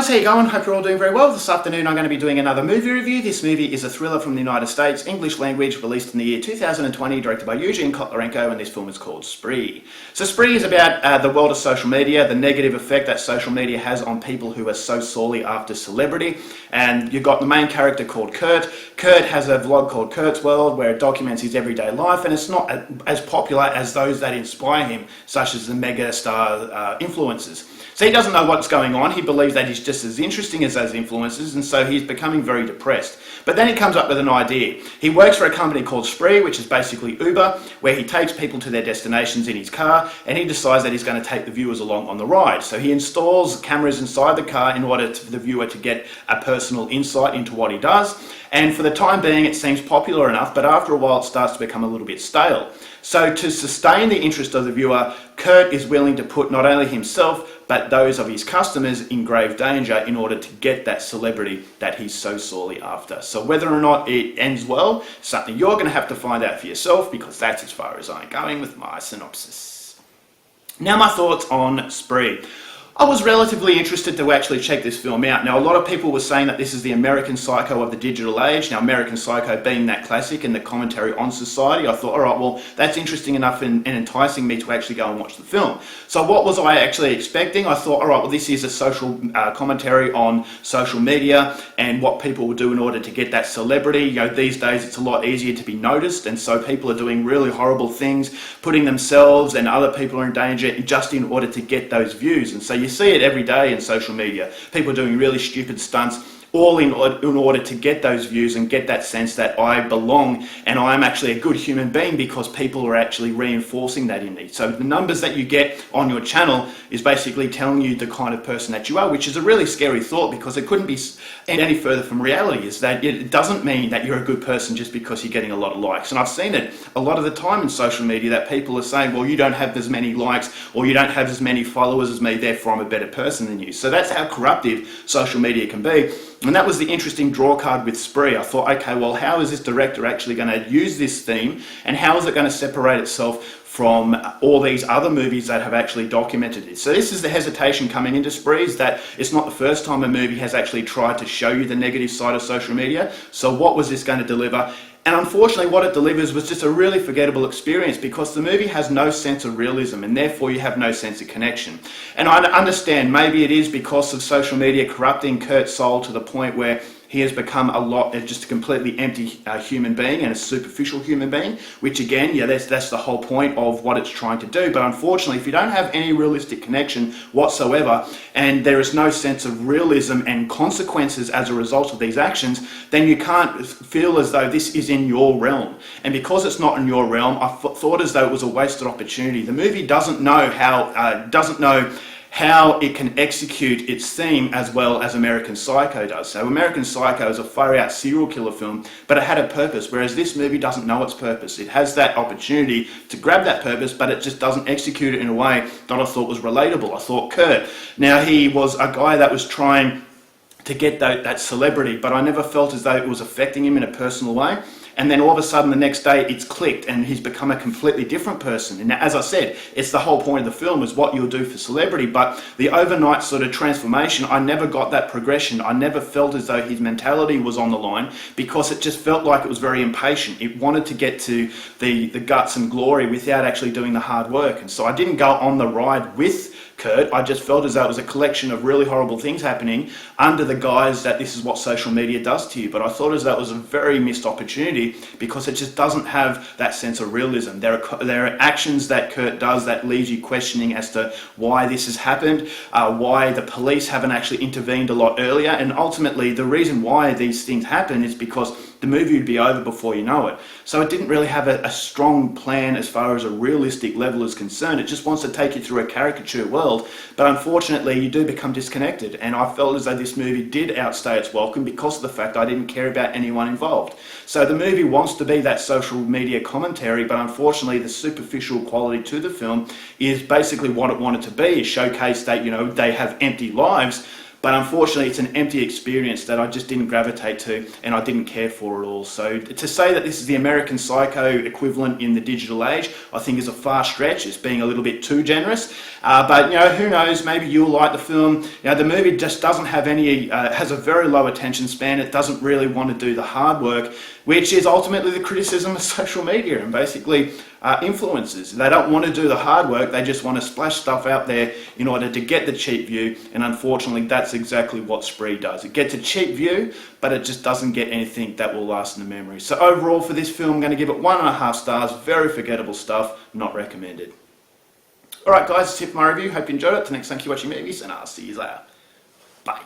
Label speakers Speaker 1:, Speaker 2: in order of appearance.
Speaker 1: guys, how you going? Hope you're all doing very well. This afternoon I'm going to be doing another movie review. This movie is a thriller from the United States, English language, released in the year 2020, directed by Eugene Kotlarenko, and this film is called Spree. So Spree is about the world of social media, the negative effect that social media has on people who are so sorely after celebrity. And you've got the main character called Kurt. Kurt has a vlog called Kurt's World where it documents his everyday life, and it's not as popular as those that inspire him, such as the mega star influencers. So he doesn't know what's going on. He believes that he's just as interesting as those influencers, and so he's becoming very depressed. But then he comes up with an idea. He works for a company called Spree, which is basically Uber, where he takes people to their destinations in his car, and he decides that he's going to take the viewers along on the ride. So he installs cameras inside the car in order for the viewer to get a personal insight into what he does. And for the time being, it seems popular enough, but after a while it starts to become a little bit stale. So to sustain the interest of the viewer, Kurt is willing to put not only himself, but those of his customers in grave danger in order to get that celebrity that he's so sorely after. So whether or not it ends well, something you're going to have to find out for yourself, because that's as far as I'm going with my synopsis. Now my thoughts on Spree. I was relatively interested to actually check this film out. Now, a lot of people were saying that this is the American Psycho of the digital age. Now, American Psycho being that classic and the commentary on society, I thought, all right, well, that's interesting enough and enticing me to actually go and watch the film. So what was I actually expecting? I thought, all right, well, this is a social commentary on social media and what people will do in order to get that celebrity. You know, these days it's a lot easier to be noticed, and so people are doing really horrible things, putting themselves and other people in danger just in order to get those views. And so you see it every day in social media. People doing really stupid stunts, all in order to get those views and get that sense that I belong and I am actually a good human being, because people are actually reinforcing that in me. So the numbers that you get on your channel is basically telling you the kind of person that you are, which is a really scary thought, because it couldn't be any further from reality. Is that it doesn't mean that you're a good person just because you're getting a lot of likes. And I've seen it a lot of the time in social media that people are saying, well, you don't have as many likes or you don't have as many followers as me, therefore I'm a better person than you. So that's how corruptive social media can be. And that was the interesting draw card with Spree. I thought, okay, well, how is this director actually going to use this theme, and how is it going to separate itself from all these other movies that have actually documented it? So this is the hesitation coming into Spree, is that it's not the first time a movie has actually tried to show you the negative side of social media. So what was this going to deliver? And unfortunately, what it delivers was just a really forgettable experience, because the movie has no sense of realism, and therefore you have no sense of connection. And I understand maybe it is because of social media corrupting Kurt's soul to the point where he has become just a completely empty human being and a superficial human being, which again, yeah, that's the whole point of what it's trying to do. But unfortunately, if you don't have any realistic connection whatsoever, and there is no sense of realism and consequences as a result of these actions, then you can't feel as though this is in your realm. And because it's not in your realm, I thought as though it was a wasted opportunity. The movie doesn't know how it can execute its theme as well as American Psycho does. So American Psycho is a far-out serial killer film, but it had a purpose, whereas this movie doesn't know its purpose. It has that opportunity to grab that purpose, but it just doesn't execute it in a way that I thought was relatable. I thought Kurt, now he was a guy that was trying to get that celebrity, but I never felt as though it was affecting him in a personal way. And then all of a sudden the next day it's clicked and he's become a completely different person. And as I said, it's the whole point of the film, is what you'll do for celebrity. But the overnight sort of transformation, I never got that progression. I never felt as though his mentality was on the line, because it just felt like it was very impatient. It wanted to get to the guts and glory without actually doing the hard work. And so I didn't go on the ride with Kurt. I just felt as though it was a collection of really horrible things happening under the guise that this is what social media does to you. But I thought as though it was a very missed opportunity, because it just doesn't have that sense of realism. There are actions that Kurt does that leaves you questioning as to why this has happened, why the police haven't actually intervened a lot earlier, and ultimately the reason why these things happen is because the movie would be over before you know it. So it didn't really have a strong plan as far as a realistic level is concerned. It just wants to take you through a caricature world, but unfortunately you do become disconnected, and I felt as though this movie did outstay its welcome because of the fact I didn't care about anyone involved. So the movie wants to be that social media commentary, but unfortunately the superficial quality to the film is basically what it wanted to be, showcase that, you know, they have empty lives, but unfortunately it's an empty experience that I just didn't gravitate to and I didn't care for at all. So to say that this is the American Psycho equivalent in the digital age, I think is a far stretch. It's being a little bit too generous, but who knows, maybe you'll like the film. The movie just doesn't have any, has a very low attention span. It doesn't really want to do the hard work, which is ultimately the criticism of social media and basically influencers. They don't want to do the hard work, they just want to splash stuff out there in order to get the cheap view, and unfortunately that's exactly what Spree does. It gets a cheap view, but it just doesn't get anything that will last in the memory. So overall for this film, I'm going to give it 1.5 stars. Very forgettable stuff, not recommended. Alright guys, that's it for my review. Hope you enjoyed it. Till next time, keep watching movies, and I'll see you later. Bye.